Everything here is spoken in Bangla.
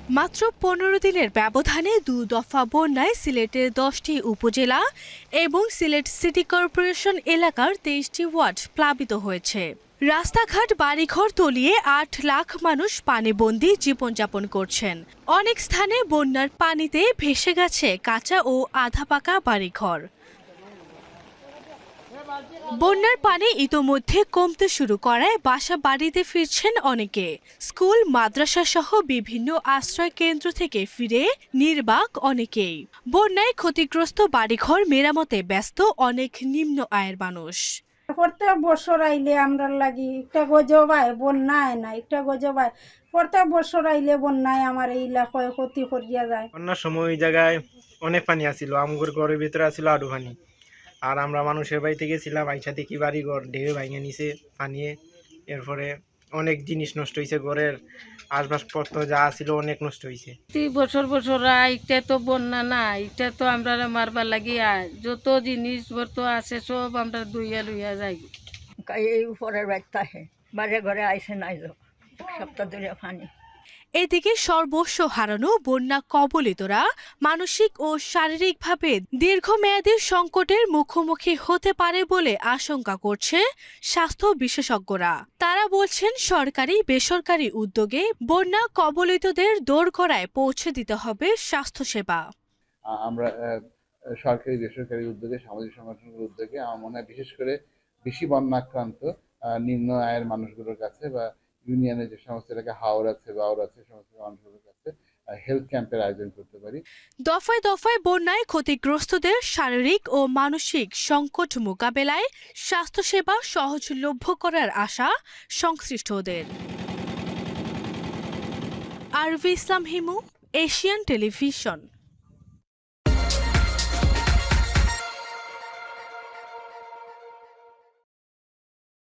মাত্র ১৫ দিনের ব্যবধানে ২ দফা বন্যায় সিলেটের ১০টি উপজেলা এবং সিলেট সিটি কর্পোরেশন এলাকার ২৩টি ওয়ার্ড প্লাবিত হয়েছে। রাস্তাঘাট বাড়িঘর তলিয়ে ৮ লাখ মানুষ পানিবন্দী জীবনযাপন করছেন। অনেক স্থানে বন্যার পানিতে ভেসে গেছে কাঁচা ও আধা পাকা বাড়িঘর। বন্যার পানি ইতোমধ্যে কমতে শুরু করায় বাসা বাড়িতে ফিরছেন অনেকে। স্কুল, মাদ্রাসা সহ বিভিন্ন আশ্রয় কেন্দ্র থেকে ফিরে নির্বাক অনেকেই। বন্যায় ক্ষতিগ্রস্ত বাড়িঘর মেরামতে ব্যস্ত অনেক নিম্ন আয়ের মানুষ। প্রত্যেক বছর আইলে আমরা লাগি একটা গজবায় বন্যায় না একটা গজবায় প্রত্যেক বছর আইলে বন্যায় আমার এই এলাকায় ক্ষতি করিয়া যায়। অন্য সময় ওই জায়গায় অনেক পানি আসিল, আমগুর ঘরের ভিতরে আসিল আরো পানি। আর আমরা মানুষের বাড়িতে গেছিলাম, আইসা দেখি বাড়ি ঘর ঢেউ ভাঙে নিছে পানিয়ে। এরপরে অনেক জিনিস নষ্ট হয়েছে, ঘরের আসবাবপত্র যা ছিল অনেক নষ্ট হয়েছে। বছর বছর এটা তো বন্যা না, এটা তো আমরা মারবার লাগি যত জিনিসপত্র আছে সব আমরা দুইয়া লইয়া যাই। এই উপরের বাড়িতে আহে বাড়ি ঘরে আইসে নাই সপ্তাহ ধরে পানি। এদিকে সর্বস্ব হারানো বন্যা কবলিতরা মানসিক ও শারীরিকভাবে দীর্ঘমেয়াদী সংকটের মুখোমুখি হতে পারে বলে আশঙ্কা করছে স্বাস্থ্য বিশেষজ্ঞরা। তারা বলছেন সরকারি বেসরকারি উদ্যোগে বন্যা কবলিতদের দোরগোড়ায় পৌঁছে দিতে হবে স্বাস্থ্যসেবা। আমরা সরকারি বেসরকারি উদ্যোগে, সামাজিক সংগঠনগুলোর উদ্যোগে আমার মনে হয় বিশেষ করে বেশি বন্যাক্রান্ত নিম্ন আয়ের মানুষগুলোর কাছে বা ইউনিয়নের যে সমস্ত এলাকায় হাওর আছে বাওর আছে সমস্ত মানুষগুলোর কাছে হেলথ ক্যাম্পের আয়োজন করতে পারি। দফায় দফায় বন্যায় ক্ষতিগ্রস্তদের শারীরিক ও মানসিক সংকট মোকাবেলায় স্বাস্থ্যসেবা সহজলভ্য করার আশা সংশ্লিষ্টদের। আরভি ইসলাম হিমু, এশিয়ান টেলিভিশন।